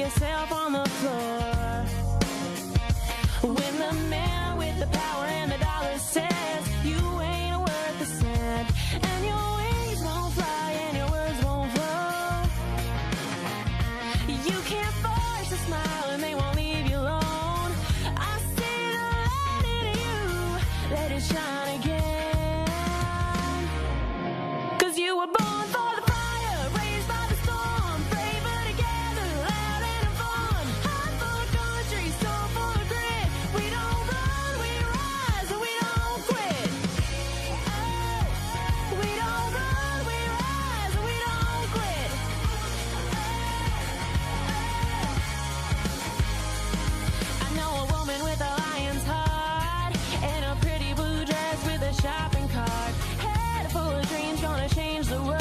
yourself on the floor. When the man with the power and the dollar says you ain't worth a cent, and your wings won't fly and your words won't flow. You can't force a smile and they won't leave you alone. I see the light in you, let it shine again. 'Cause you were born for the fire, raised by the storm, braver together, loud and fun. Heart full of country, soul full of grit. We don't run, we rise, and we don't quit. Oh, we don't run, we rise, and we don't quit. I know a woman with a lion's heart and a pretty blue dress with a shopping cart. Head full of dreams, gonna change the world.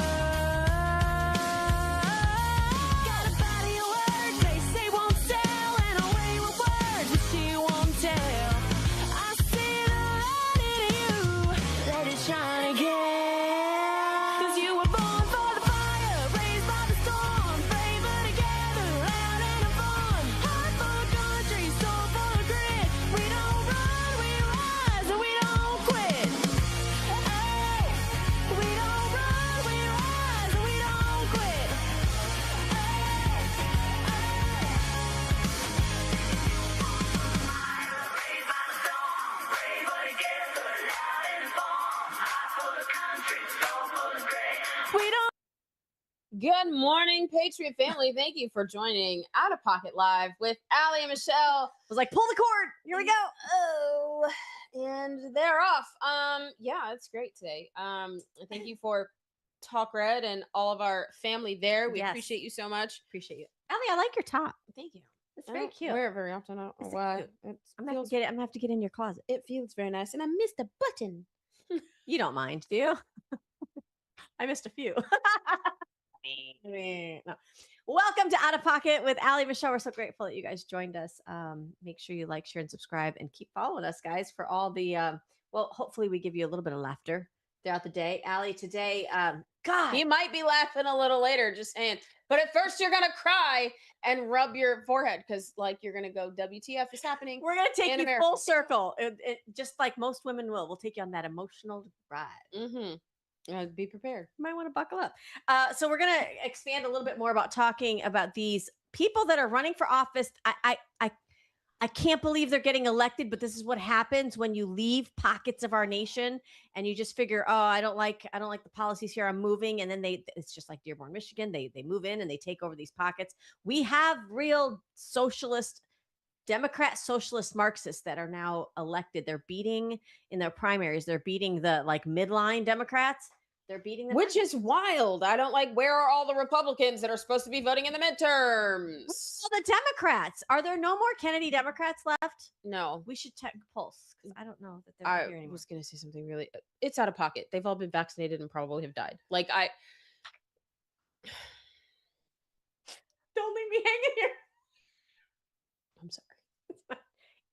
Got a body of work they say won't sell, and a way with words that she won't tell. I see the light in you, let it shine again. 'Cause you were born for the fire, raised by the storm, braver together, loud and fun. Heart full of country, soul full of grit. We don't run, we rise, and we don't quit. Oh, we don't run, we rise, and we don't quit. We don't. Good morning, Patriot family. Thank you for joining Out of Pocket Live with Allie and Michelle. I was like, pull the cord. Here we go. Oh, and they're off. Yeah, it's great today. Thank you for Talk Red and all of our family there. We Yes. appreciate you so much. Appreciate you. Ellie, I like your top. Thank you. It's I very don't cute. wear it very often. I don't know It's why. cute. It I'm gonna, feels, I'm gonna have to get in your closet. it feels very nice. And I missed a button. You don't mind, do you? I missed a few. No. Welcome to Out of Pocket with Allie and Michelle. We're so grateful that you guys joined us. Make sure you like, share, and subscribe, and keep following us, guys, for all the well, hopefully we give you a little bit of laughter throughout the day. Allie, today, God, You might be laughing a little later, just saying. But at first, you're gonna cry and rub your forehead because, like, you're gonna go, "WTF is happening?" we're gonna take in you America. full circle. Just like most women will. We'll take you on that emotional ride. Mm-hmm. Be prepared. You might want to buckle up. So we're going to expand a little bit more about talking about these people that are running for office. I can't believe they're getting elected, but this is what happens when you leave pockets of our nation and you just figure, oh, I don't like the policies here. I'm moving, and then it's just like Dearborn, Michigan. They move in and they take over these pockets. We have real socialist. Democrat, socialist, Marxists that are now elected. They're beating in their primaries. They're beating the like midline Democrats. They're beating them. Which is wild. I don't like, where are all the Republicans that are supposed to be voting in the midterms? Well, the Democrats. Are there no more Kennedy Democrats left? No. We should check Pulse because I don't know that they're not here I anymore. was going to say something really, it's out of pocket. They've all been vaccinated and probably have died. Like, Don't leave me hanging here. I'm sorry.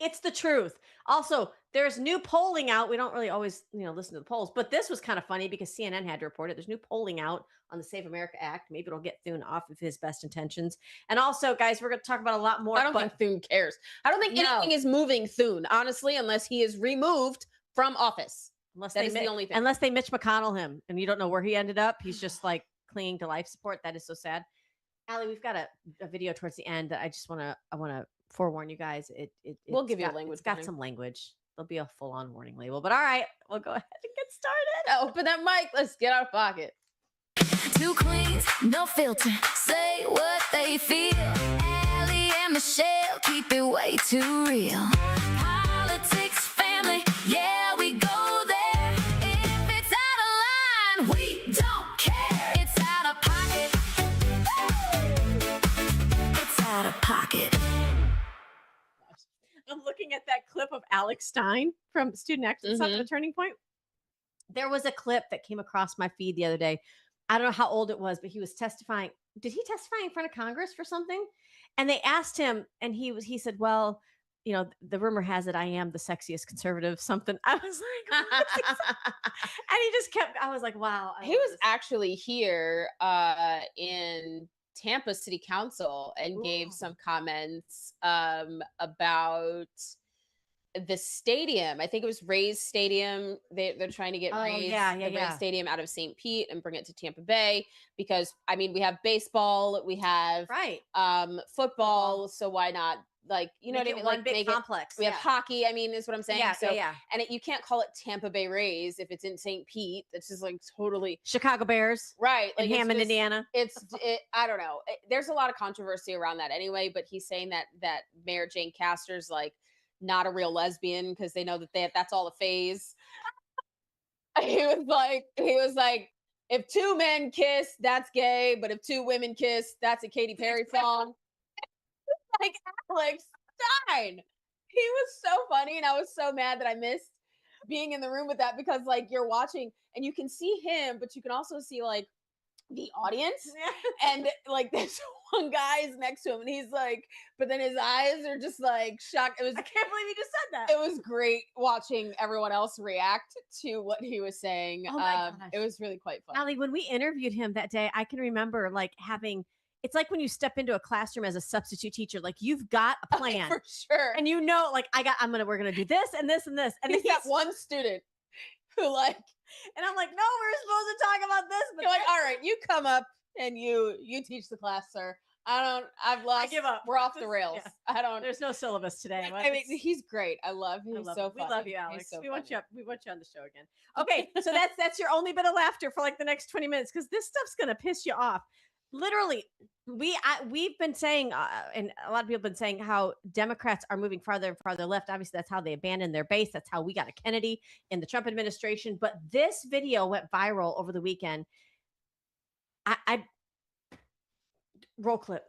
It's the truth. Also, there's new polling out. We don't really always, listen to the polls, but this was kind of funny because CNN had to report it. There's new polling out on the Save America Act. Maybe it'll get Thune off of his best intentions. And also, guys, we're going to talk about a lot more. I don't think Thune cares. I don't think anything is moving Thune, honestly, unless he is removed from office. Unless that is the only thing. Unless they Mitch McConnell him, and you don't know where he ended up. He's just like clinging to life support. That is so sad. Allie, we've got a video towards the end that I want to forewarn you guys. We'll give you a language It's got warning. some language. There'll be a full-on warning label. But all right, we'll go ahead and get started. Open that mic. Let's get out of pocket. Two queens, no filter, say what they feel. Allie and Michelle keep it way too real. Politics, family, yeah, we go there. If it's out of line, we don't care. It's out of pocket. It's out of pocket. I'm looking at that clip of Alex Stein from Student Action at the Turning Point. There was a clip that came across my feed the other day. I don't know how old it was, but he was testifying. Did he testify in front of Congress for something? And they asked him, and he said, well, the rumor has it I am the sexiest conservative, something. I was like, and he just kept, I was like, wow. He was actually here in Tampa City Council and gave Ooh. some comments about the stadium. I think it was Rays Stadium. They're trying to get Oh, Rays, yeah, the Rays yeah. Stadium out of St. Pete and bring it to Tampa Bay because I mean we have baseball, we have Right. football, so why not like you know Make what I it mean? one Like big make complex. we have Yeah. hockey. I mean, is what I'm saying. Yeah, So yeah. and you can't call it Tampa Bay Rays if it's in St. Pete. It's just like totally Chicago Bears right. in Like it's Hammond, just- Indiana. I don't know. There's a lot of controversy around that anyway. But he's saying that Mayor Jane Castor's like not a real lesbian because they know that that's all a phase. He was like, if two men kiss, that's gay, but if two women kiss, that's a Katy Perry song. Like Alex Stein. He was so funny, and I was so mad that I missed being in the room with that because like you're watching and you can see him, but you can also see like the audience. And like this one guy is next to him and he's like, but then his eyes are just like shocked. I can't believe you just said that. It was great watching everyone else react to what he was saying. Oh my gosh. It was really quite fun. Allie, when we interviewed him that day, I can remember like having, it's like when you step into a classroom as a substitute teacher, like you've got a plan For sure. and you know, like we're going to do this and this and this. And he's then got one student who like, and I'm like, no, we're supposed to talk about this. But you're like, all right, you come up and you teach the class, sir. I've lost. I give up. We're off the rails. Yeah. I don't. There's no syllabus today. I mean, he's great. I love him. He's so him. funny. We love you, He's Alex. so we want funny. you up. We want you on the show again. Okay, so that's your only bit of laughter for like the next 20 minutes because this stuff's gonna piss you off. Literally, we've been saying, and a lot of people have been saying how Democrats are moving farther and farther left. Obviously, that's how they abandoned their base. That's how we got a Kennedy in the Trump administration. But this video went viral over the weekend. I roll clip.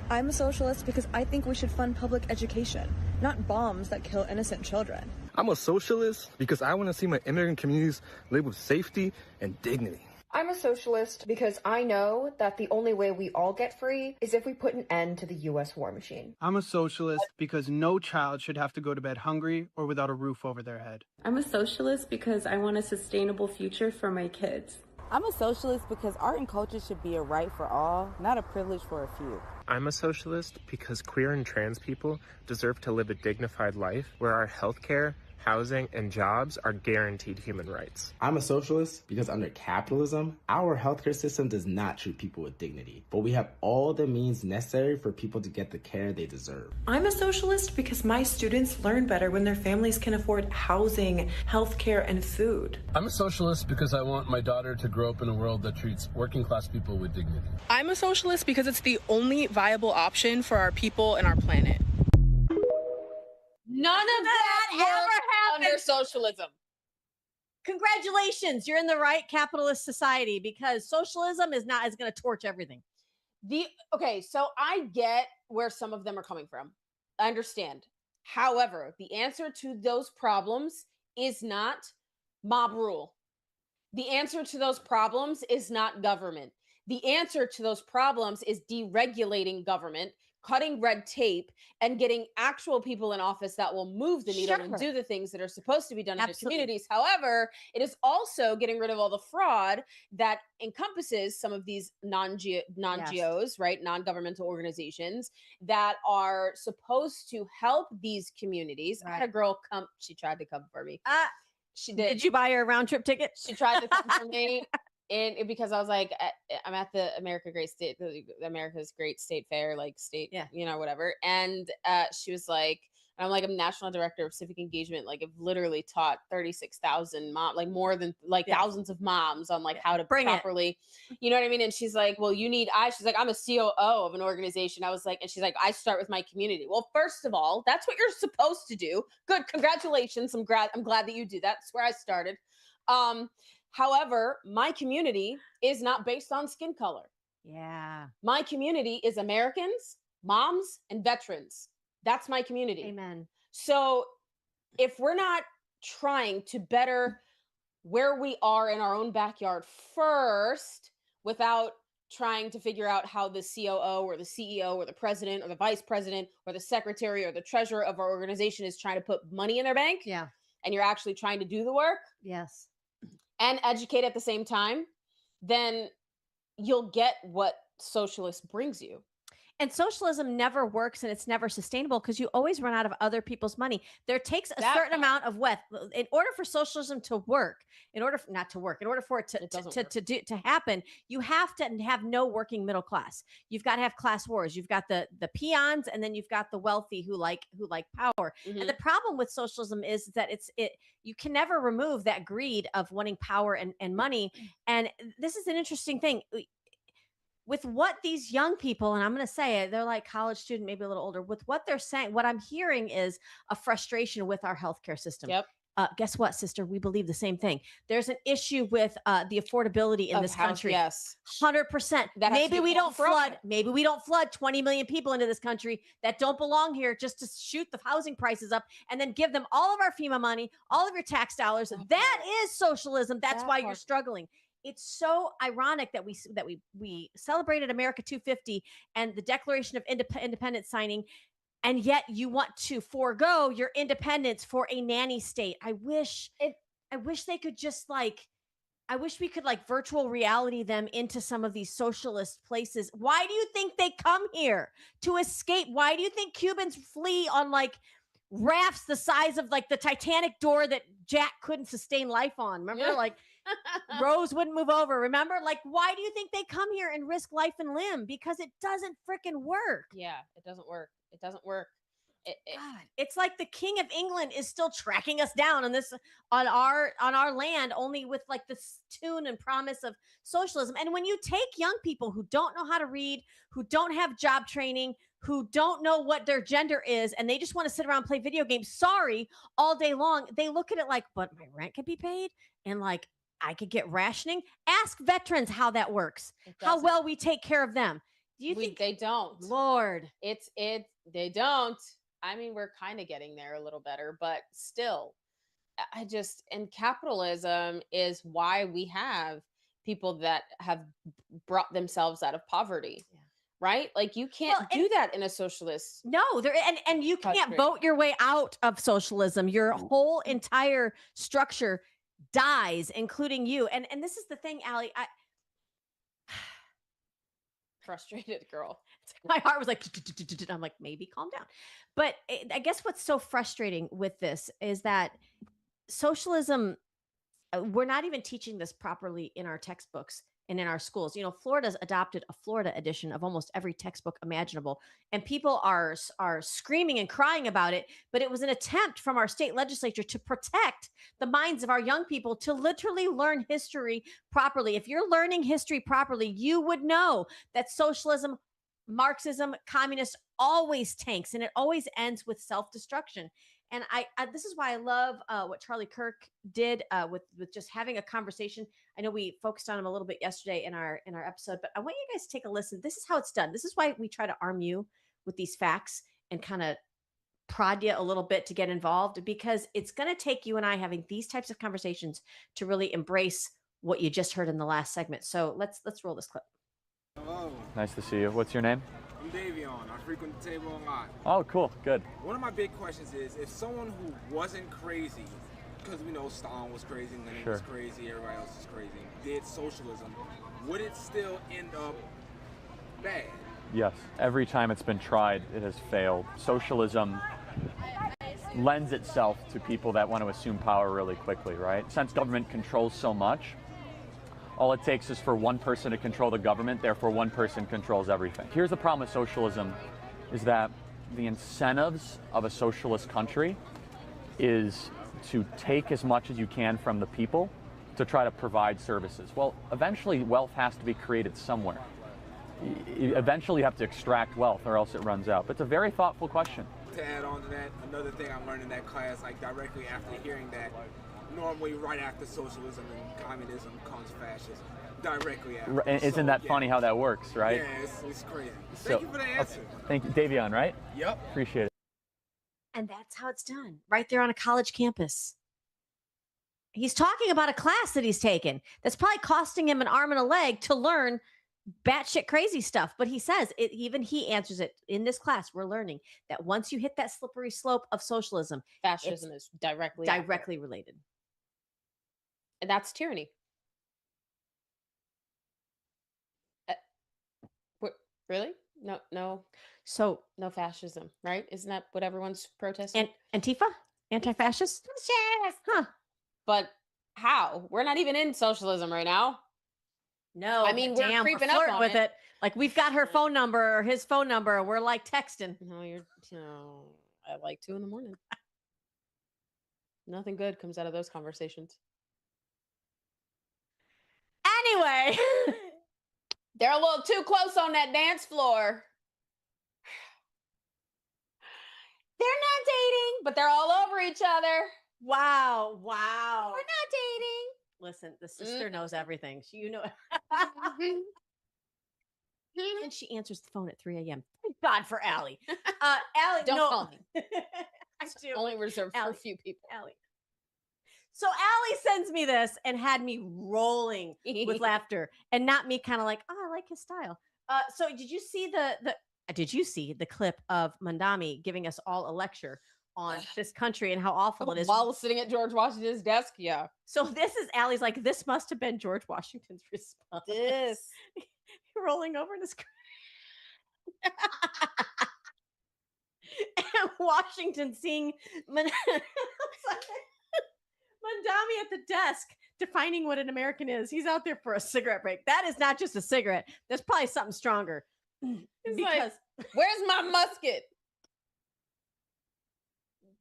I'm a socialist because I think we should fund public education, not bombs that kill innocent children. I'm a socialist because I want to see my immigrant communities live with safety and dignity. I'm a socialist because I know that the only way we all get free is if we put an end to the U.S. war machine. I'm a socialist because no child should have to go to bed hungry or without a roof over their head. I'm a socialist because I want a sustainable future for my kids. I'm a socialist because art and culture should be a right for all, not a privilege for a few. I'm a socialist because queer and trans people deserve to live a dignified life where our healthcare, housing, and jobs are guaranteed human rights. I'm a socialist because under capitalism, our healthcare system does not treat people with dignity, but we have all the means necessary for people to get the care they deserve. I'm a socialist because my students learn better when their families can afford housing, healthcare, and food. I'm a socialist because I want my daughter to grow up in a world that treats working class people with dignity. I'm a socialist because it's the only viable option for our people and our planet. None of that ever happened under socialism. Congratulations, you're in the right capitalist society because socialism is going to torch everything. Okay, so I get where some of them are coming from. I understand. However, the answer to those problems is not mob rule. The answer to those problems is not government. The answer to those problems is deregulating government, cutting red tape, and getting actual people in office that will move the needle and do the things that are supposed to be done in their communities. However, it is also getting rid of all the fraud that encompasses some of these non-GOs, right? Non-governmental organizations that are supposed to help these communities. I had a girl come, she tried to come for me. She did. Did you buy her a round trip ticket? She tried to come for me. And because I was like, I'm at the America's Great State Fair, like state, whatever. And she was like, I'm like, I'm national director of civic engagement. Like, I've literally taught 36,000 moms, like more than like thousands of moms on like how to properly, you know what I mean? And she's like, well, she's like, I'm a COO of an organization. I was like, and she's like, I start with my community. Well, first of all, that's what you're supposed to do. Good. Congratulations. I'm glad that you do that. That's where I started. However, my community is not based on skin color. Yeah. My community is Americans, moms, and veterans. That's my community. Amen. So if we're not trying to better where we are in our own backyard first, without trying to figure out how the COO or the CEO or the president or the vice president or the secretary or the treasurer of our organization is trying to put money in their bank. Yeah. And you're actually trying to do the work. Yes. And educate at the same time, then you'll get what socialist brings you. And socialism never works and it's never sustainable because you always run out of other people's money. There takes a certain amount of wealth in order for socialism to work, in order for it to happen, you have to have no working middle class. You've got to have class wars. You've got the peons, and then you've got the wealthy who like power. And the problem with socialism is that you can never remove that greed of wanting power and money. And this is an interesting thing. With what these young people, and I'm going to say it, they're like college student, maybe a little older, with what they're saying, what I'm hearing is a frustration with our healthcare system. Yep. Guess what, sister? We believe the same thing. There's an issue with the affordability in this country. Yes. 100%. Maybe we don't flood 20 million people into this country that don't belong here just to shoot the housing prices up and then give them all of our FEMA money, all of your tax dollars. That is socialism. That's why you're struggling. It's so ironic that we celebrated America 250 and the Declaration of Independence signing, and yet you want to forego your independence for a nanny state. I wish they could just I wish we could virtual reality them into some of these socialist places. Why do you think they come here? To escape? Why do you think Cubans flee on rafts the size of the Titanic door that Jack couldn't sustain life on? Remember, Rose wouldn't move over. Remember, why do you think they come here and risk life and limb? Because it doesn't freaking work. Yeah, it doesn't work. It doesn't work. God, it's like the King of England is still tracking us down on our land, only with this tune and promise of socialism. And when you take young people who don't know how to read, who don't have job training, who don't know what their gender is, and they just want to sit around and play video games, all day long, they look at it but my rent could be paid, and I could get rationing. Ask veterans how that works, how well we take care of them. Do you think they don't? Lord, they don't. I mean, we're kind of getting there a little better, but still, and capitalism is why we have people that have brought themselves out of poverty. Yeah. Right? You can't do that in a socialist. No, and you can't vote your way out of socialism. Your whole entire structure dies, including you. And this is the thing, Allie. Frustrated girl. My heart was I'm maybe calm down. But I guess what's so frustrating with this is that socialism, we're not even teaching this properly in our textbooks and in our schools. Florida's adopted a Florida edition of almost every textbook imaginable, and people are screaming and crying about it. But it was an attempt from our state legislature to protect the minds of our young people to literally learn history properly. If you're learning history properly, you would know that socialism, Marxism, communist always tanks, and it always ends with self-destruction. And I this is why I love what Charlie Kirk did with just having a conversation. I know we focused on him a little bit yesterday in our episode, but I want you guys to take a listen. This is how it's done. This is why we try to arm you with these facts and kind of prod you a little bit to get involved, because it's going to take you and I having these types of conversations to really embrace what you just heard in the last segment. So let's roll this clip. Hello. Nice to see you. What's your name? I'm Davion. I frequent the table a lot. Oh, cool. Good. One of my big questions is, if someone who wasn't crazy, because we know Stalin was crazy, Lenin was crazy, everybody else is crazy, did socialism, would it still end up bad? Yes. Every time it's been tried, it has failed. Socialism lends itself to people that want to assume power really quickly, right? Since government controls so much, all it takes is for one person to control the government, therefore one person controls everything. Here's the problem with socialism, is that the incentives of a socialist country is to take as much as you can from the people to try to provide services. Well, eventually wealth has to be created somewhere. Eventually you have to extract wealth or else it runs out. But it's a very thoughtful question. To add on to that, another thing I learned in that class, directly after hearing that, normally right after socialism and communism comes fascism. Directly after. And isn't that funny how that works, right? Yeah, it's crazy. Thank you for the answer. Thank you. Davion, right? Yep. Appreciate it. And that's how it's done, right there on a college campus. He's talking about a class that he's taken that's probably costing him an arm and a leg to learn batshit crazy stuff. But he says, even he answers it in this class. We're learning that once you hit that slippery slope of socialism, fascism is directly related. And that's tyranny. Really? No. So no fascism, right? Isn't that what everyone's protesting? Antifa? Anti-fascist? Huh. But how? We're not even in socialism right now. No, I mean, but we're damn, creeping flirting up on with it. Like we've got her phone number or his phone number. We're like texting. No, at like 2 a.m. Nothing good comes out of those conversations. Anyway, they're a little too close on that dance floor. They're not dating, but they're all over each other. Wow. We're not dating. Listen, the sister knows everything. And she answers the phone at 3 a.m. Thank God for Allie. Allie, Don't call me. I do. Only reserved for a few people. Allie. So Allie sends me this and had me rolling with laughter, and not me kind of like, oh, I like his style. So did you see the clip of Mandami giving us all a lecture on this country and how awful it is while sitting at George Washington's desk? Yeah. So this is Allie's like, this must have been George Washington's response. This rolling over in his and Washington seeing Mandami at the desk defining what an American is. He's out there for a cigarette break. That is not just a cigarette. There's probably something stronger. Because like, where's my musket?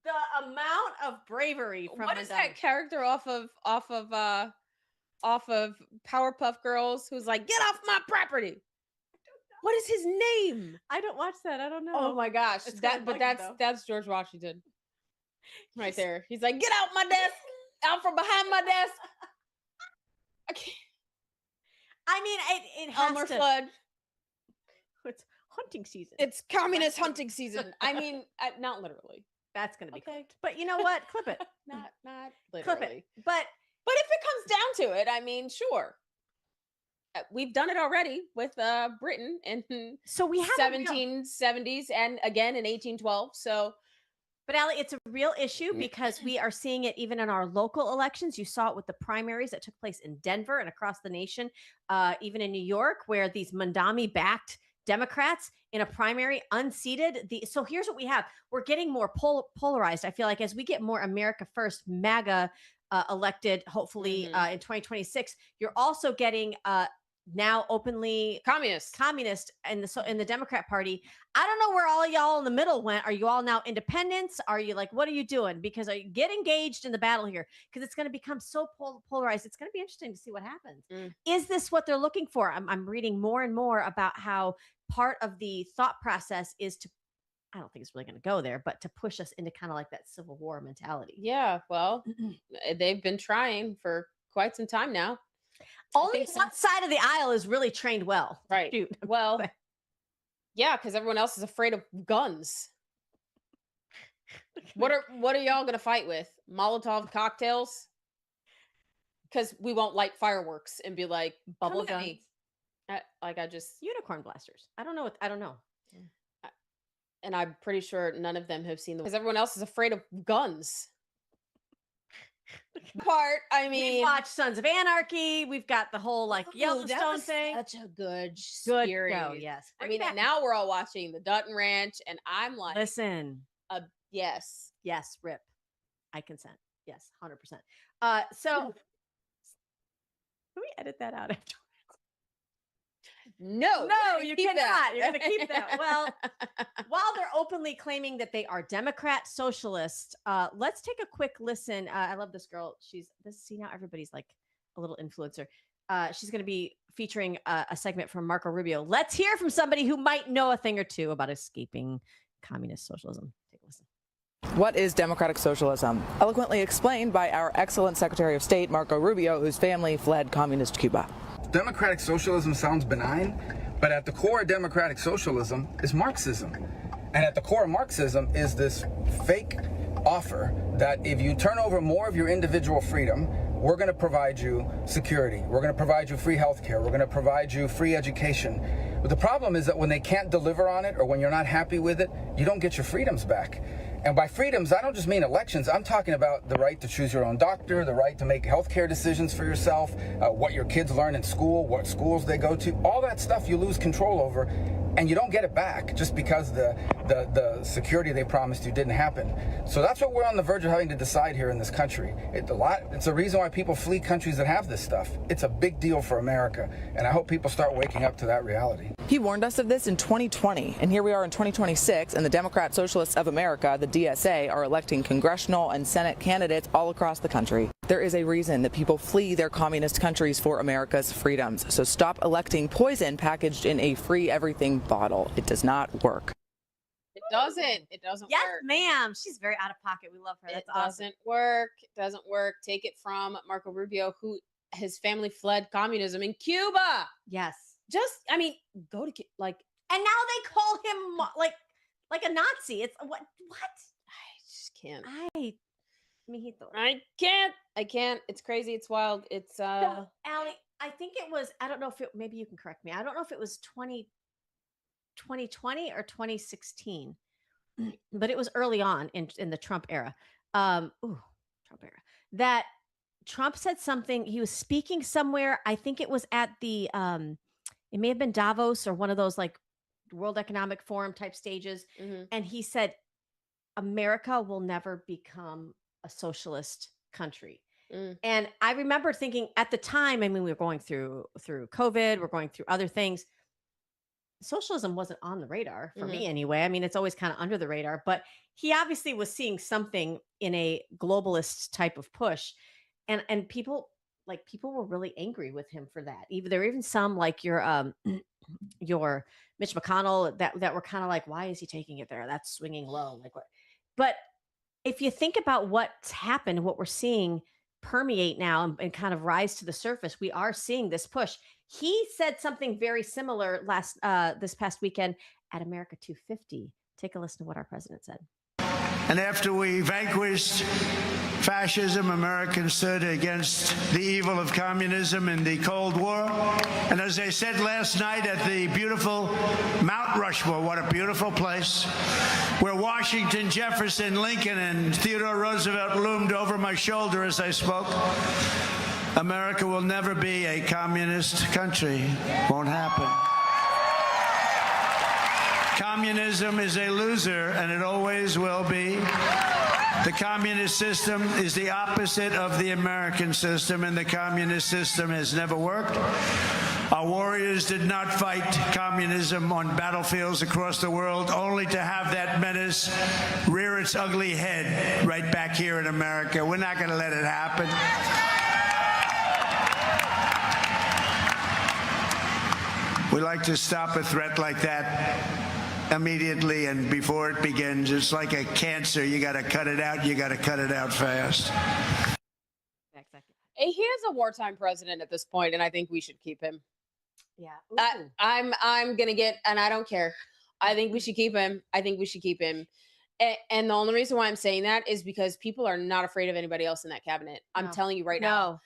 The amount of bravery from what is that character off of Powerpuff Girls who's like, get off my property? What is his name? I don't watch that. I don't know. Oh my gosh. That's George Washington. Right there. He's like, get out my desk. Out from behind my desk. I mean, it has Elmer to. Fudd. It's hunting season. It's communist hunting season. I mean, not literally. That's going to be clipped. But you know what? Clip it. Not literally. Clip it. But if it comes down to it, I mean, sure. We've done it already with Britain in so we have 1770s and again in 1812. So, but Allie, it's a real issue because we are seeing it even in our local elections. You saw it with the primaries that took place in Denver and across the nation, even in New York, where these Mandami-backed Democrats in a primary unseated. So here's what we have. We're getting more polarized. I feel like as we get more America First, MAGA elected, hopefully in 2026, you're also getting now openly communist in the Democrat Party. I don't know where all y'all in the middle went. Are you all now independents? Are you like, what are you doing? Because get engaged in the battle here, because it's going to become so polarized. It's going to be interesting to see what happens. Is this what they're looking for? I'm reading more and more about how part of the thought process is to, I don't think it's really going to go there, but to push us into kind of like that Civil War mentality. Yeah, well, they've been trying for quite some time now. Only one side of the aisle is really trained well. Right. Shoot. Well, yeah, because everyone else is afraid of guns. What are y'all going to fight with? Molotov cocktails? Because we won't light fireworks and be like, bubble guns. Unicorn blasters. I don't know. And I'm pretty sure none of them have seen them because everyone else is afraid of guns. Part, I mean, we watched Sons of Anarchy. We've got the whole like Yellowstone thing. Such a good series. Show, yes. I mean, and now we're all watching the Dutton Ranch, and I'm like, listen, yes, rip, I consent. Yes, 100%. So, can we edit that out after? No, you cannot. You're going to keep that. Well, while they're openly claiming that they are Democrat socialist, let's take a quick listen. I love this girl. See, now everybody's like a little influencer. She's going to be featuring a segment from Marco Rubio. Let's hear from somebody who might know a thing or two about escaping communist socialism. Take a listen. What is democratic socialism? Eloquently explained by our excellent Secretary of State, Marco Rubio, whose family fled communist Cuba. Democratic socialism sounds benign, but at the core of democratic socialism is Marxism. And at the core of Marxism is this fake offer that if you turn over more of your individual freedom, we're going to provide you security. We're going to provide you free healthcare. We're going to provide you free education. But the problem is that when they can't deliver on it or when you're not happy with it, you don't get your freedoms back. And by freedoms, I don't just mean elections. I'm talking about the right to choose your own doctor, the right to make healthcare decisions for yourself, what your kids learn in school, what schools they go to. All that stuff you lose control over and you don't get it back just because the security they promised you didn't happen. So that's what we're on the verge of having to decide here in this country. It's a reason why people flee countries that have this stuff. It's a big deal for America, and I hope people start waking up to that reality. He warned us of this in 2020, and here we are in 2026, and the Democrat Socialists of America, the DSA, are electing congressional and Senate candidates all across the country. There is a reason that people flee their communist countries for America's freedoms. So stop electing poison packaged in a free everything bottle. It does not work. It doesn't. It doesn't Yes, work. ma'am. She's very out of pocket. We love her. That's It awesome. doesn't work. It doesn't work. Take it from Marco Rubio, who his family fled communism in Cuba. Yes. Just, I mean, go to like, and now they call him like a Nazi. It's what? I just can't. I can't. It's crazy. It's wild. It's So, Allie, I think it was, I don't know if it, maybe you can correct me. I don't know if it was 2020 or 2016, but it was early on in the Trump era. Trump era. That Trump said something, he was speaking somewhere. I think it was at the it may have been Davos or one of those like World Economic Forum type stages. And he said, America will never become a socialist country. And I remember thinking at the time, I mean, we were going through COVID, we're going through other things. Socialism wasn't on the radar for me anyway. I mean, it's always kind of under the radar, but he obviously was seeing something in a globalist type of push. And people were really angry with him for that. There were even some like your Mitch McConnell that were kind of like, why is he taking it there? That's swinging low. Like what? But if you think about what's happened, what we're seeing permeate now and kind of rise to the surface, we are seeing this push. He said something very similar this past weekend at America 250. Take a listen to what our president said. And after we vanquished fascism, Americans stood against the evil of communism in the Cold War. And as I said last night at the beautiful Mount Rushmore, what a beautiful place, where Washington, Jefferson, Lincoln, and Theodore Roosevelt loomed over my shoulder as I spoke, America will never be a communist country. Won't happen. Communism is a loser, and it always will be. The communist system is the opposite of the American system, and the communist system has never worked. Our warriors did not fight communism on battlefields across the world, only to have that menace rear its ugly head right back here in America. We're not going to let it happen. We like to stop a threat like that immediately and before it begins. It's like a cancer. You got to cut it out. You got to cut it out fast. He is a wartime president at this point, and I think we should keep him. Yeah. I'm gonna get, and I don't care. I think we should keep him. And the only reason why I'm saying that is because people are not afraid of anybody else in that cabinet. I'm telling you right now.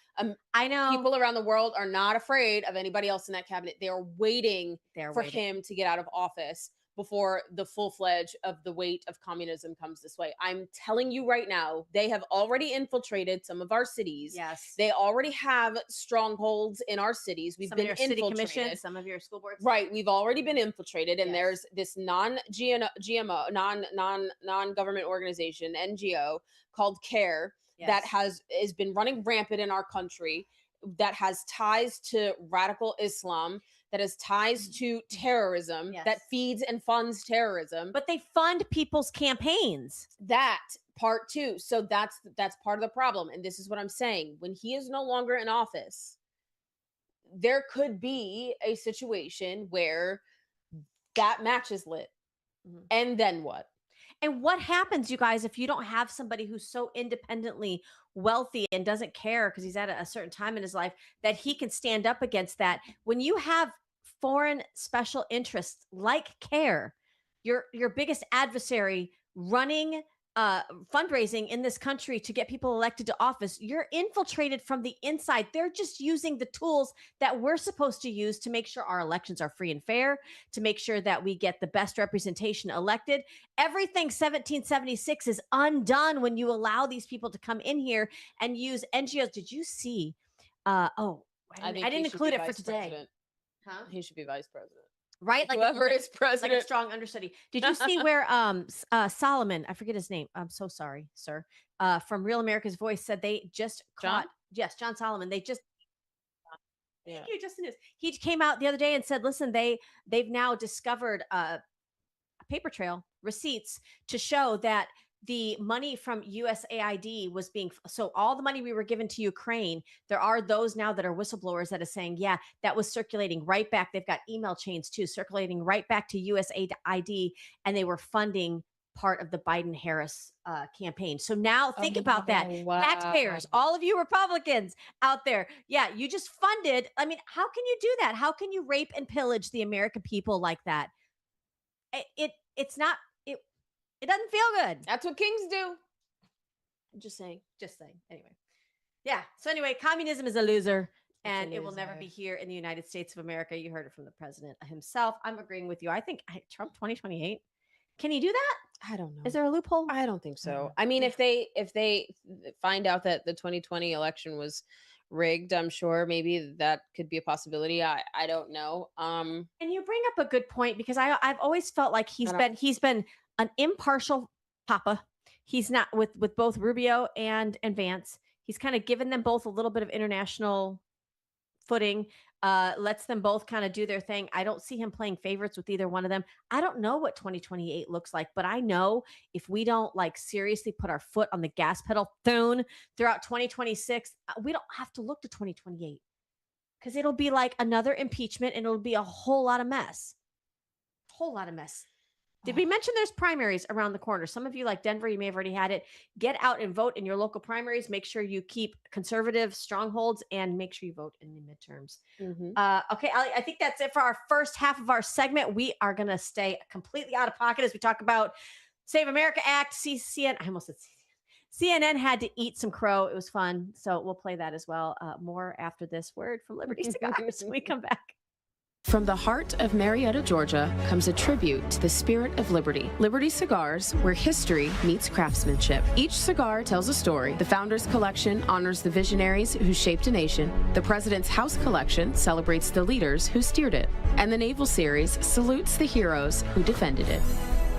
I know. People around the world are not afraid of anybody else in that cabinet. They are waiting for him to get out of office before the full-fledged of the weight of communism comes this way. I'm telling you right now, they have already infiltrated some of our cities. Yes. They already have strongholds in our cities. We've been city infiltrated. commissions, some of your school boards. Right. We've already been infiltrated, and there's this non-GMO, non-government organization, NGO, called CARE that has been running rampant in our country, that has ties to radical Islam, that has ties to terrorism, that feeds and funds terrorism. But they fund people's campaigns. That part too. So that's part of the problem. And this is what I'm saying. When he is no longer in office, there could be a situation where that match is lit. And then what? And what happens, you guys, if you don't have somebody who's so independently wealthy and doesn't care because he's at a certain time in his life that he can stand up against that? When you have foreign special interests like CARE, your biggest adversary running fundraising in this country to get people elected to office, you're infiltrated from the inside. They're just using the tools that we're supposed to use to make sure our elections are free and fair, to make sure that we get the best representation elected. Everything 1776 is undone when you allow these people to come in here and use NGOs. Did you see? I didn't include it for today. Huh? He should be vice president. right? Like Whoever is like a president. strong understudy. Did you see where Solomon, I forget his name. I'm so sorry, sir. From Real America's Voice said they just John? caught yes, John Solomon. They just Yeah. thank you, Justin News. He came out the other day and said, listen, they've now discovered a paper trail, receipts to show that the money from USAID was being so all the money we were given to Ukraine, there are those now that are whistleblowers that are saying, yeah, that was circulating right back. They've got email chains too, circulating right back to USAID, and they were funding part of the Biden-Harris campaign. So now think about that. wow. Taxpayers, all of you Republicans out there, yeah, you just funded. I mean, how can you do that? How can you rape and pillage the American people like that? It's not it doesn't feel good. That's what kings do. Just saying. Anyway. Yeah. So anyway, communism is a loser and it will never be here in the United States of America. You heard it from the president himself. I'm agreeing with you. I think Trump 2028. Can he do that? I don't know. Is there a loophole? I don't think so. I mean, if they find out that the 2020 election was rigged, I'm sure maybe that could be a possibility. I don't know. And you bring up a good point because I've always felt like he's been an impartial papa. He's not with both Rubio and Vance. He's kind of given them both a little bit of international footing, lets them both kind of do their thing. I don't see him playing favorites with either one of them. I don't know what 2028 looks like, but I know if we don't like seriously put our foot on the gas pedal throughout 2026, we don't have to look to 2028 because it'll be like another impeachment and it'll be a whole lot of mess. Did we mention there's primaries around the corner? Some of you, like Denver, you may have already had it. Get out and vote in your local primaries. Make sure you keep conservative strongholds and make sure you vote in the midterms. Okay, Ali, I think that's it for our first half of our segment. We are going to stay completely out of pocket as we talk about Save America Act, CNN. I almost said CNN had to eat some crow. It was fun. So we'll play that as well. More after this word from Liberty Cigars when we come back. From the heart of Marietta, Georgia, comes a tribute to the spirit of liberty. Liberty Cigars, where history meets craftsmanship. Each cigar tells a story. The Founders Collection honors the visionaries who shaped a nation. The President's House Collection celebrates the leaders who steered it. And the Naval Series salutes the heroes who defended it.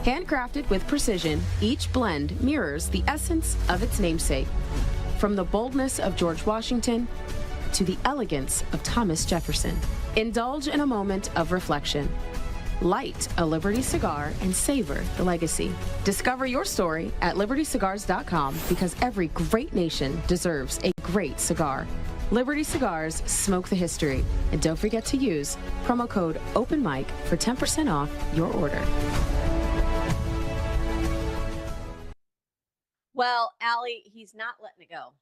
Handcrafted with precision, each blend mirrors the essence of its namesake. From the boldness of George Washington to the elegance of Thomas Jefferson. Indulge in a moment of reflection. Light a Liberty cigar and savor the legacy. Discover your story at libertycigars.com because every great nation deserves a great cigar. Liberty Cigars, smoke the history. And don't forget to use promo code OPENMIC for 10% off your order. Well, Allie, he's not letting it go.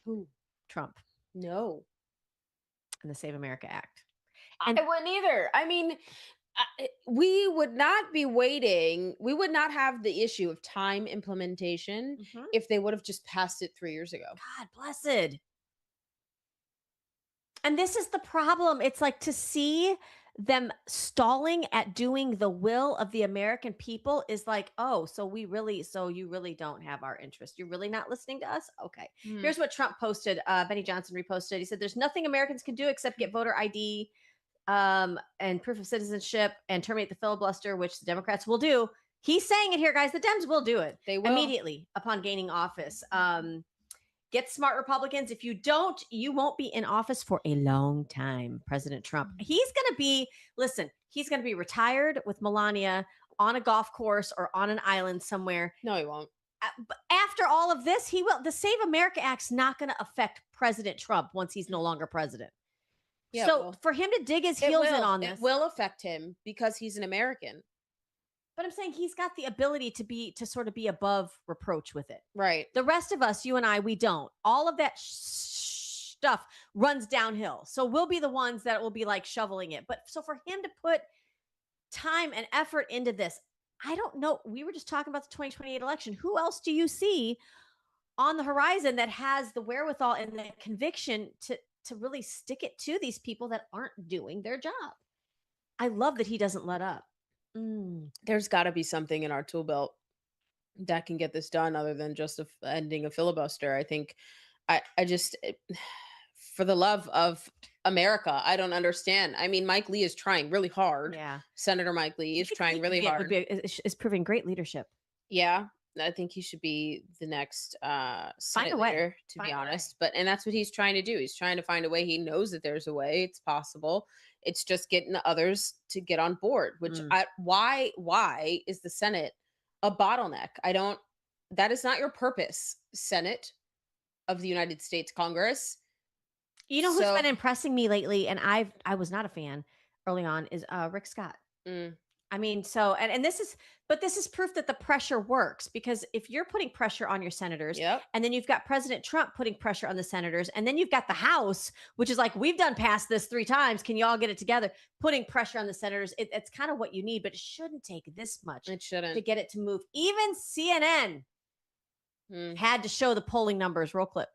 Who? Trump. No. And the Save America Act. And I wouldn't either. I mean, we would not be waiting. We would not have the issue of time implementation if they would have just passed it 3 years ago. God blessed. And this is the problem. It's like to see them stalling at doing the will of the American people is like, oh, so you really don't have our interest. You're really not listening to us? Okay. Here's what Trump posted. Benny Johnson reposted. He said, there's nothing Americans can do except get voter ID and proof of citizenship and terminate the filibuster, which the Democrats will do. He's saying it here, guys. The Dems will do it. They will. Immediately upon gaining office. Get smart, Republicans. If you don't, you won't be in office for a long time, President Trump. He's going to be retired with Melania on a golf course or on an island somewhere. No, he won't. But after all of this, he will. The Save America Act's not going to affect President Trump once he's no longer president. Yeah, so for him to dig his heels in on this. It will affect him because he's an American. But I'm saying he's got the ability to sort of be above reproach with it. Right. The rest of us, you and I, we don't. All of that stuff runs downhill. So we'll be the ones that will be like shoveling it. But so for him to put time and effort into this, I don't know. We were just talking about the 2028 election. Who else do you see on the horizon that has the wherewithal and the conviction to really stick it to these people that aren't doing their job? I love that he doesn't let up. There's got to be something in our tool belt that can get this done other than just ending a filibuster. I think I just, for the love of America. I don't understand. I mean, Mike Lee is trying really hard. Yeah. Senator Mike Lee is trying really hard. Is proving great leadership. Yeah. I think he should be the next Senate leader, to be honest. And that's what he's trying to do. He's trying to find a way. He knows that there's a way. It's possible. It's just getting the others to get on board, which why is the Senate a bottleneck? That is not your purpose, Senate of the United States Congress. You know who's been impressing me lately, and I was not a fan early on, is Rick Scott. I mean, so and this is proof that the pressure works, because if you're putting pressure on your senators, and then you've got President Trump putting pressure on the senators, and then you've got the House, which is like, we've done past this 3 times. Can you all get it together? Putting pressure on the senators. It's kind of what you need, but it shouldn't take this much. It shouldn't. To get it to move. Even CNN had to show the polling numbers. Roll clip.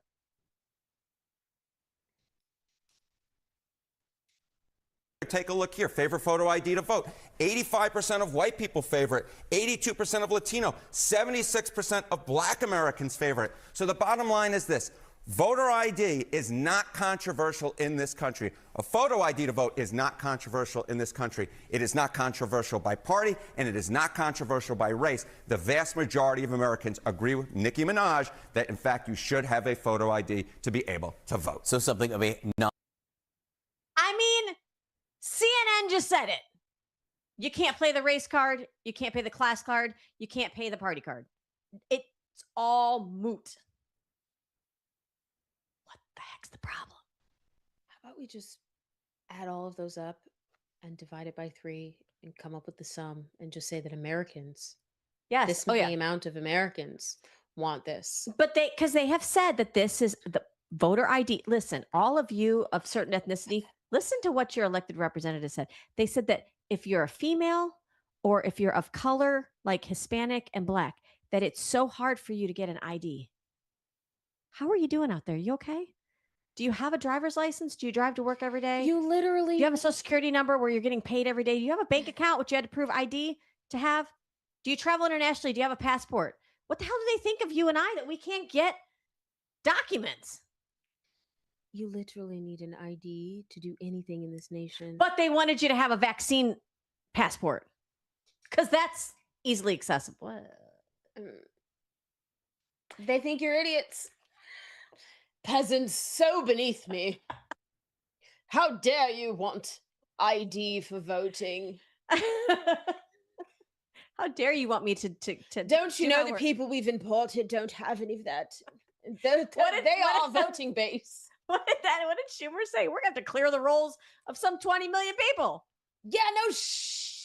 Take a look here. Favorite photo ID to vote. 85% of white people favor it. 82% of Latino. 76% of Black Americans favor it. So the bottom line is this. Voter ID is not controversial in this country. A photo ID to vote is not controversial in this country. It is not controversial by party, and it is not controversial by race. The vast majority of Americans agree with Nicki Minaj that, in fact, you should have a photo ID to be able to vote. So something of a non. I mean, CNN just said it. You can't play the race card. You can't pay the class card. You can't pay the party card. It's all moot. What the heck's the problem? How about we just add all of those up and divide it by 3 and come up with the sum and just say that Americans, this many amount of Americans want this. But because they have said that this is the voter ID. Listen, all of you of certain ethnicity, listen to what your elected representative said. They said that if you're a female or if you're of color, like Hispanic and Black, that it's so hard for you to get an ID. How are you doing out there? You okay? Do you have a driver's license? Do you drive to work every day? Do you have a social security number where you're getting paid every day? Do you have a bank account which you had to prove ID to have? Do you travel internationally? Do you have a passport? What the hell do they think of you and I that we can't get documents? You literally need an ID to do anything in this nation. But they wanted you to have a vaccine passport because that's easily accessible. They think you're idiots. Peasants so beneath me. How dare you want ID for voting? How dare you want me to Don't you know the people we've imported don't have any of that? They are voting base. What did Schumer say? We're going to have to clear the rolls of some 20 million people. Yeah, no.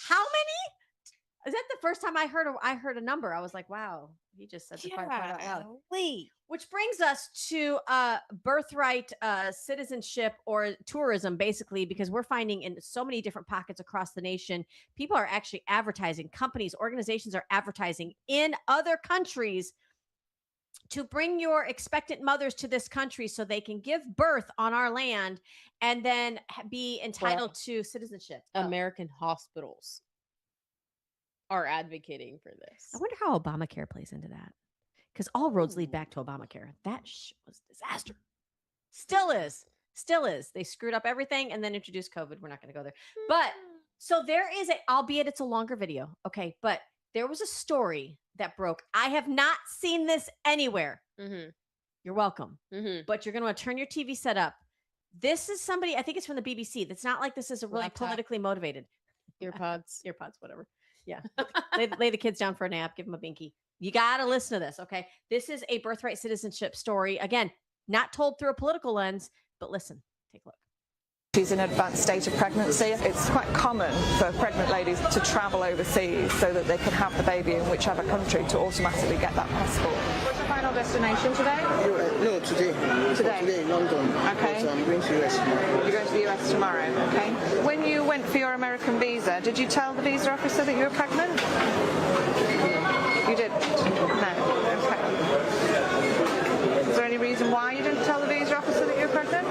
How many? Is that the first time I heard a number? I was like, wow, he just said the part out loud. Which brings us to birthright citizenship or tourism, basically, because we're finding in so many different pockets across the nation, people are actually advertising. Companies, organizations are advertising in other countries to bring your expectant mothers to this country so they can give birth on our land and then be entitled to citizenship. American hospitals are advocating for this. I wonder how Obamacare plays into that. Because all roads lead back to Obamacare. That was a disaster. Still is. They screwed up everything and then introduced COVID. We're not going to go there. But so there is albeit it's a longer video. Okay. But there was a story that broke. I have not seen this anywhere. You're welcome. But you're going to want to turn your TV set up. This is somebody, I think it's from the BBC. That's not like this is a really politically motivated. Earpods, whatever. Yeah. lay the kids down for a nap. Give them a binky. You got to listen to this. Okay. This is a birthright citizenship story. Again, not told through a political lens, but listen, take a look. She's in an advanced stage of pregnancy. It's quite common for pregnant ladies to travel overseas so that they can have the baby in whichever country to automatically get that passport. What's your final destination today? No, today. Today in London. Okay. I'm going to the US tomorrow. You're going to the US tomorrow, okay. When you went for your American visa, did you tell the visa officer that you were pregnant? You didn't? No. Okay. Is there any reason why you didn't tell the visa officer that you were pregnant?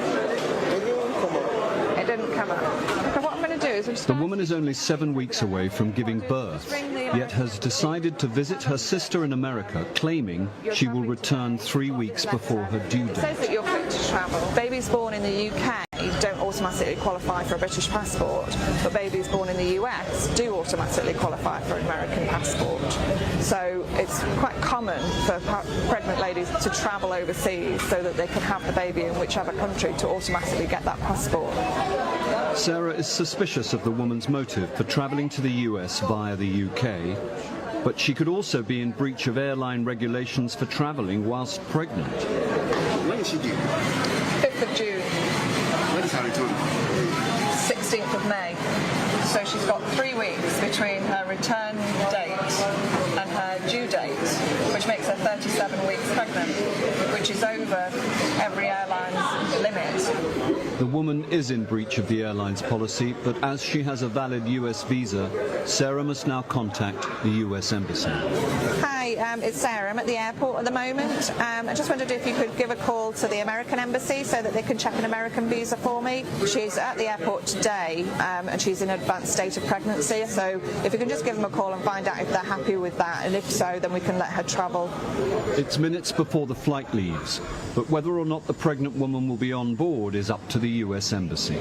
It didn't come up. Okay, what I'm going to do is the woman is only 7 weeks away from giving birth, yet has decided to visit her sister in America, claiming she will return 3 weeks before her due It says that date. you're fit to travel. Baby's born in the UK. don't automatically qualify for a British passport, but babies born in the US do automatically qualify for an American passport. So it's quite common for pregnant ladies to travel overseas so that they can have the baby in whichever country to automatically get that passport. Sarah is suspicious of the woman's motive for travelling to the US via the UK, but she could also be in breach of airline regulations for travelling whilst pregnant. When is she due? 5th of June. When is her return? 16th of May. So she's got 3 weeks between her return date and her due date, which makes her 37 weeks pregnant, which is over every airline's limit. The woman is in breach of the airline's policy, but as she has a valid US visa, Sarah must now contact the US Embassy. Hi, it's Sarah. I'm at the airport at the moment. I just wondered if you could give a call to the American Embassy so that they can check an American visa for me. She's at the airport today, and she's in an advanced state of pregnancy, so if you can just give them a call and find out if they're happy with that, and if so, then we can let her travel. It's minutes before the flight leaves, but whether or not the pregnant woman will be on board is up to the US Embassy.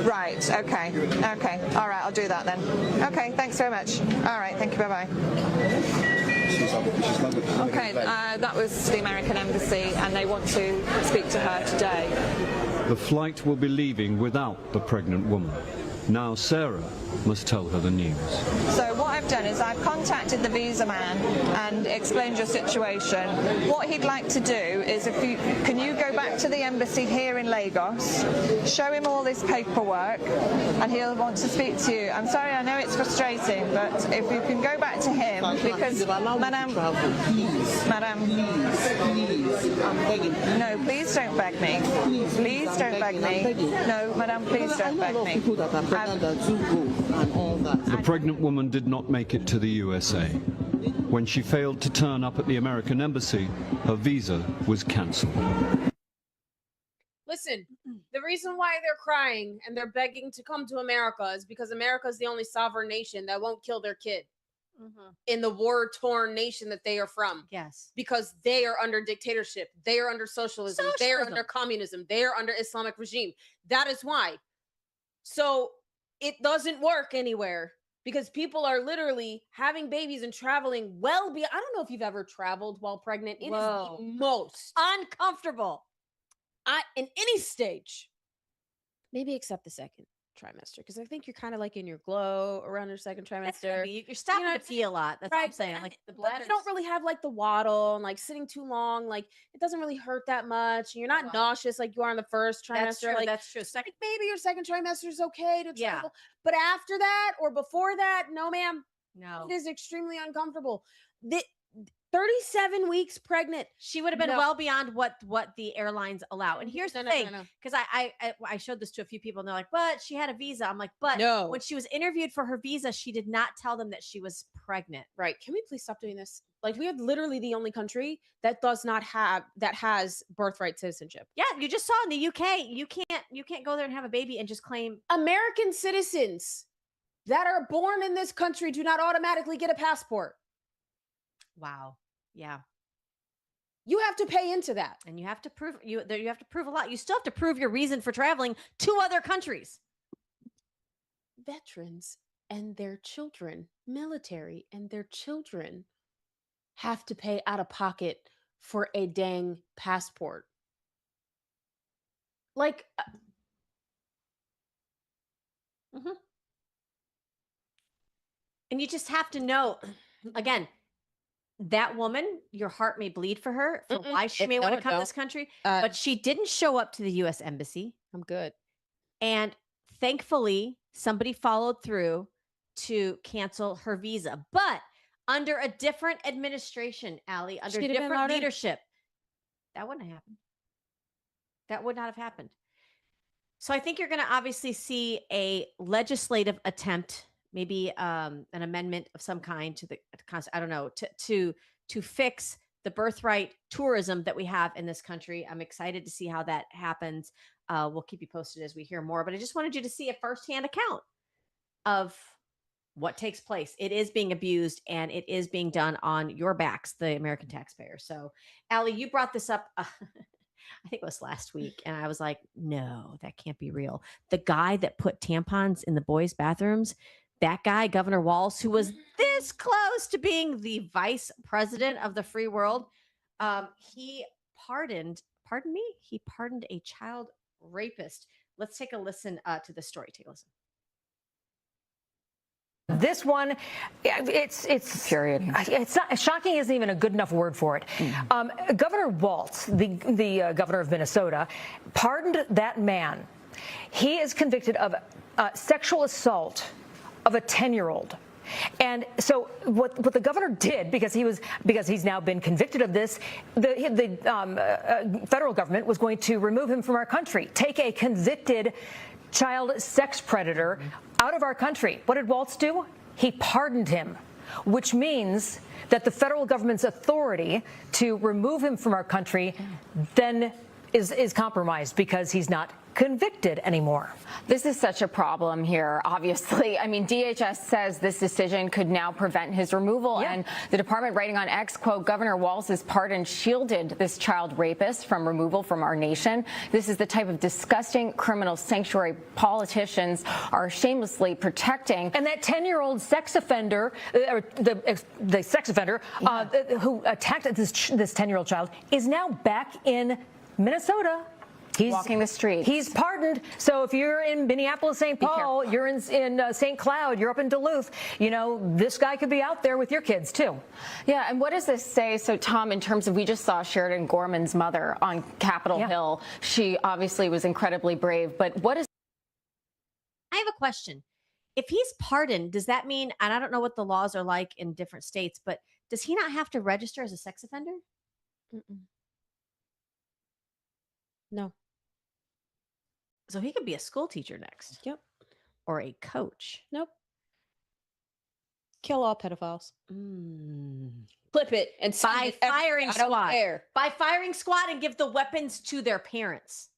Right, okay, all right, I'll do that then. Okay, thanks very much. All right, thank you, bye-bye. Okay, that was the American Embassy, and they want to speak to her today. The flight will be leaving without the pregnant woman. Now Sarah must tell her the news. So what I've done is I've contacted the visa man and explained your situation. What he'd like to do is, can you go back to the embassy here in Lagos, show him all this paperwork, and he'll want to speak to you. I'm sorry, I know it's frustrating, but if you can go back to him, because Madam, I'm begging. No, please don't beg me. Please don't beg me. No, Madam, please don't beg me. The pregnant woman did not make it to the USA. When she failed to turn up at the American Embassy, her visa was cancelled. Listen, the reason why they're crying and they're begging to come to America is because America is the only sovereign nation that won't kill their kid in the war-torn nation that they are from. Yes. Because they are under dictatorship. They are under socialism. They are under communism. They are under Islamic regime. That is why. So it doesn't work anywhere because people are literally having babies and traveling well beyond. I don't know if you've ever traveled while pregnant. It is the most uncomfortable. In any stage, maybe except the second trimester, because I think you're kind of like in your glow around your second trimester. You're stopping to pee a lot. That's what I'm saying. Like the bladder, you don't really have like the waddle and like sitting too long. Like it doesn't really hurt that much. And you're not nauseous like you are in the first trimester. That's true. Like, That's true. Second, maybe your second trimester is okay to travel, but after that or before that, no, ma'am. No, it is extremely uncomfortable. 37 weeks pregnant. She would have been well beyond what the airlines allow. And here's the thing, because I showed this to a few people and they're like, but she had a visa. I'm like, but when she was interviewed for her visa, she did not tell them that she was pregnant. Right. Can we please stop doing this? Like we are literally the only country that does not have, that has birthright citizenship. Yeah. You just saw in the UK, you can't go there and have a baby and just claim. American citizens that are born in this country do not automatically get a passport. Wow. Yeah. You have to pay into that. And you have to prove you have to prove a lot. You still have to prove your reason for traveling to other countries. Veterans and their children, military and their children have to pay out of pocket for a dang passport. Like and you just have to know, again, that woman, your heart may bleed for her, for why she may want to come to this country, but she didn't show up to the U.S. Embassy. I'm good. And thankfully, somebody followed through to cancel her visa. But under a different administration, Allie, under different leadership, that wouldn't have happened. That would not have happened. So I think you're going to obviously see a legislative attempt, maybe an amendment of some kind to the I don't know, to fix the birthright tourism that we have in this country. I'm excited to see how that happens. We'll keep you posted as we hear more, but I just wanted you to see a firsthand account of what takes place. It is being abused and it is being done on your backs, the American taxpayer. So, Allie, you brought this up I think it was last week, and I was like, no, that can't be real. The guy that put tampons in the boys' bathrooms, that guy, Governor Walz, who was this close to being the vice president of the free world, he pardoned a child rapist. Let's take a listen to the story. Take a listen. This one, it's infuriating. It's not shocking. Isn't even a good enough word for it. Governor Walz, the governor of Minnesota, pardoned that man. He is convicted of sexual assault of a 10-year-old. And so what the governor did, because he's now been convicted of this, the federal government was going to remove him from our country, take a convicted child sex predator out of our country. What did Walz do? He pardoned him, which means that the federal government's authority to remove him from our country then is compromised because he's not convicted anymore. This is such a problem here, obviously. I mean, DHS says this decision could now prevent his removal. Yeah. And the department writing on X, quote, Governor Walz's pardon shielded this child rapist from removal from our nation. This is the type of disgusting criminal sanctuary politicians are shamelessly protecting. And that 10-year-old sex offender, or the sex offender who attacked this 10-year-old child is now back in Minnesota. He's walking the streets. He's pardoned. So if you're in Minneapolis, St. Paul, you're in St. Cloud, you're up in Duluth, this guy could be out there with your kids too. Yeah, and what does this say? So, Tom, in terms of, we just saw Sheridan Gorman's mother on Capitol Hill. She obviously was incredibly brave, but what is... I have a question. If he's pardoned, does that mean, and I don't know what the laws are like in different states, but does he not have to register as a sex offender? No. So he could be a school teacher next. Yep. Or a coach. Nope. Kill all pedophiles. Flip it and by firing squad. Care. By firing squad and give the weapons to their parents.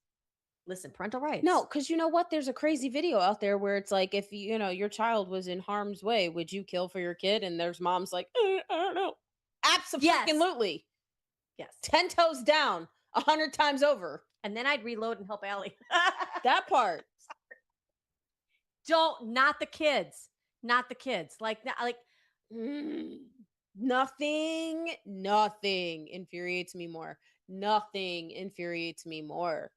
Listen, parental rights. No, because you know what? There's a crazy video out there where it's like, if your child was in harm's way, would you kill for your kid? And there's moms like, I don't know. Absolutely. Yes. 10 toes down, 100 times over. And then I'd reload and help Allie. That part. Not the kids. Not the kids. Nothing infuriates me more. Nothing infuriates me more.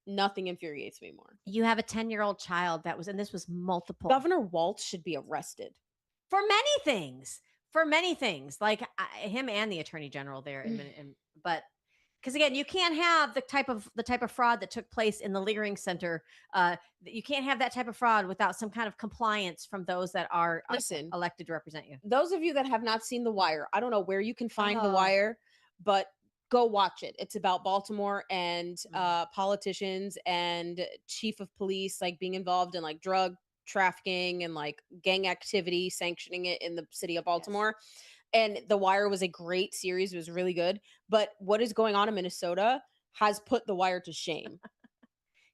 Nothing infuriates me more. You have a 10-year-old child and this was multiple. Governor Walz should be arrested. For many things. Like him and the attorney general there. But because again, you can't have the type of fraud that took place in the Leering Center. You can't have that type of fraud without some kind of compliance from those that are elected to represent you. Those of you that have not seen The Wire, I don't know where you can find The Wire, but go watch it. It's about Baltimore and politicians and chief of police being involved in drug trafficking and gang activity, sanctioning it in the city of Baltimore. Yes. And The Wire was a great series. It was really good. But what is going on in Minnesota has put The Wire to shame.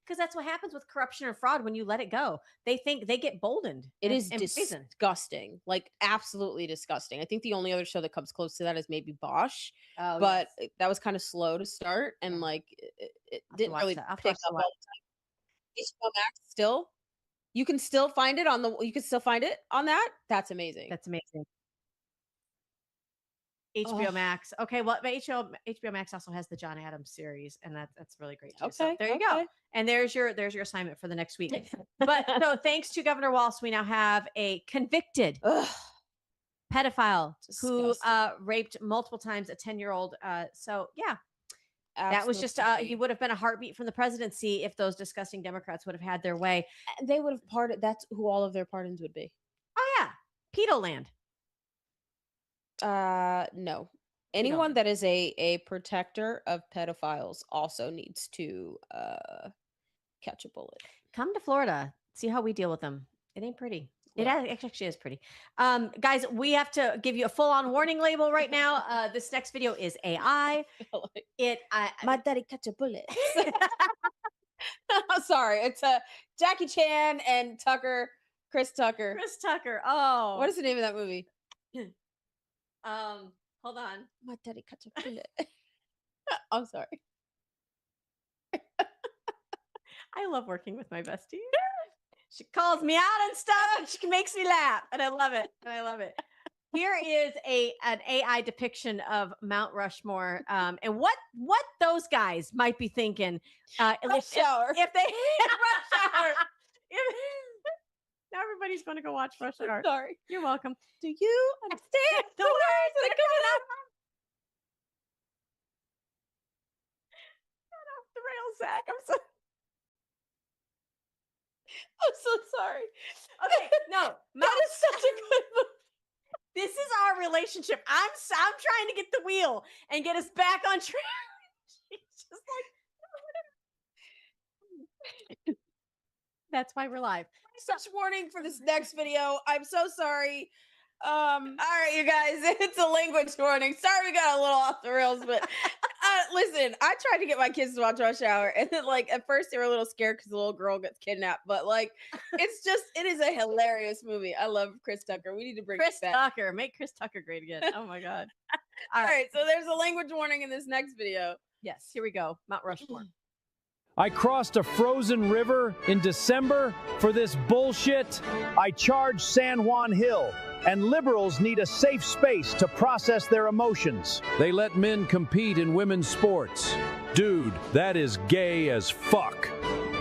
Because that's what happens with corruption and fraud when you let it go. They think they get boldened. It is disgusting. Absolutely disgusting. I think the only other show that comes close to that is maybe Bosch. Oh, but that was kind of slow to start. And it didn't really pick up all the time. HBO Max still. You can still find it on that. That's amazing. That's amazing. HBO Max. Okay, well, HBO Max also has the John Adams series, and that's really great too. Okay, so there you go. And there's your assignment for the next week. But so thanks to Governor Walz, we now have a convicted pedophile who raped multiple times a 10-year-old. So yeah. Absolutely. That was just he would have been a heartbeat from the presidency if those disgusting Democrats would have had their way. They would have pardoned. That's who all of their pardons would be. Oh yeah, pedo land. No. Anyone that is a protector of pedophiles also needs to catch a bullet. Come to Florida. See how we deal with them. It ain't pretty. It actually is pretty. Guys, we have to give you a full-on warning label right now. This next video is AI. My daddy catch a bullet. Sorry, it's Jackie Chan and Chris Tucker. Chris Tucker. Oh, what is the name of that movie? Hold on. My daddy catch a bullet. I'm sorry. I love working with my bestie. She calls me out and stuff, and she makes me laugh, and I love it. And I love it. Here is an AI depiction of Mount Rushmore, and what those guys might be thinking. If they Rush Hour. Now everybody's going to go watch Rush Hour. Sorry. You're welcome. Do you understand the words that are coming out? Off the rails, Zach. I'm so sorry. Okay, no, that is such a good movie. This is our relationship. I'm trying to get the wheel and get us back on track. She's just like, that's why we're live. Such warning for this next video. I'm so sorry. All right, you guys, it's a language warning. Sorry we got a little off the rails, but listen, I tried to get my kids to watch Rush Hour, and then like at first they were a little scared because the little girl gets kidnapped, but like it is a hilarious movie. I love Chris Tucker. We need to bring Chris it back. Tucker. Make Chris Tucker great again. Oh my God. All right, so there's a language warning in this next video. Yes, here we go. Mount Rushmore. I crossed a frozen river in December for this bullshit. I charged San Juan Hill, and liberals need a safe space to process their emotions. They let men compete in women's sports. Dude, that is gay as fuck.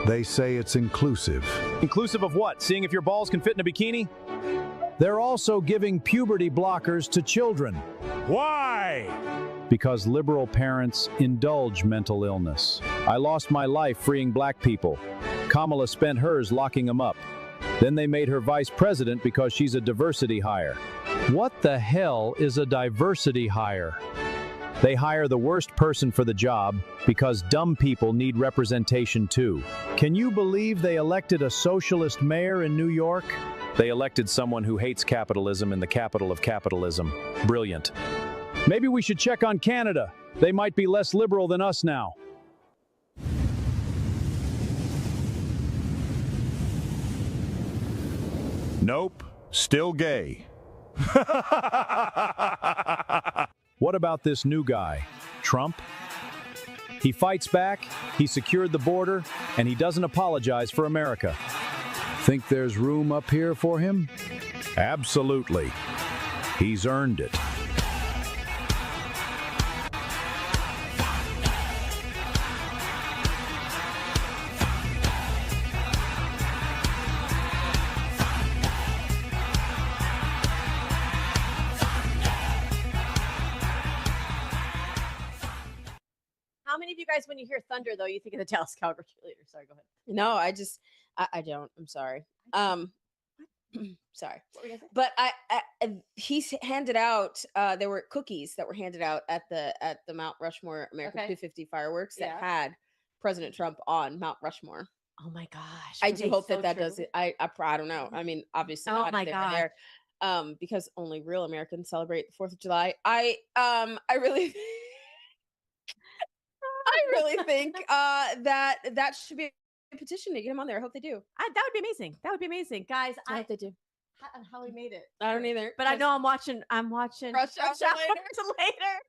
They say it's inclusive. Inclusive of what? Seeing if your balls can fit in a bikini? They're also giving puberty blockers to children. Why? Because liberal parents indulge mental illness. I lost my life freeing black people. Kamala spent hers locking them up. Then they made her vice president because she's a diversity hire. What the hell is a diversity hire? They hire the worst person for the job because dumb people need representation too. Can you believe they elected a socialist mayor in New York? They elected someone who hates capitalism in the capital of capitalism. Brilliant. Maybe we should check on Canada. They might be less liberal than us now. Nope, still gay. What about this new guy, Trump? He fights back, he secured the border, and he doesn't apologize for America. Think there's room up here for him? Absolutely. He's earned it. How many of you guys, when you hear thunder, though, you think of the Dallas Cowboy cheerleader? Sorry, go ahead. No, I don't. I'm sorry. Sorry. What were you gonna say? But he's handed out. There were cookies that were handed out at the Mount Rushmore America 250 fireworks that had President Trump on Mount Rushmore. Oh my gosh! I do hope that does it. I don't know. I mean, obviously, Oh not my if they were God. there, because only real Americans celebrate the 4th of July. I really. I really think that should be a petition to get him on there. I hope they do. That would be amazing. That would be amazing, guys. I hope they do. How we made it? I don't either. But I know I'm watching. Rush Hour later.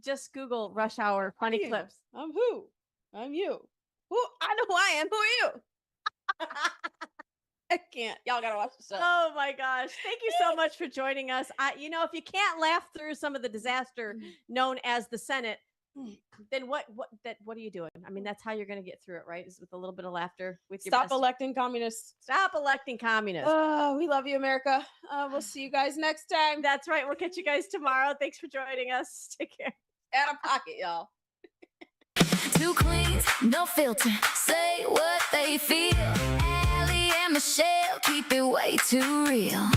Just Google Rush Hour funny clips. I'm who? I'm you. Who? I know who I am. Who are you? I can't. Y'all gotta watch the show. Oh my gosh. Thank you so much for joining us. If you can't laugh through some of the disaster known as the Senate, then what are you doing? I mean, that's how you're going to get through it, right? Is with a little bit of laughter with your Stop electing communists. Stop electing communists. We love you, America. We'll see you guys next time. That's right. We'll catch you guys tomorrow. Thanks for joining us. Take care. Out of pocket, y'all. Two queens, no filter. Say what they feel. Allie and Michelle keep it way too real.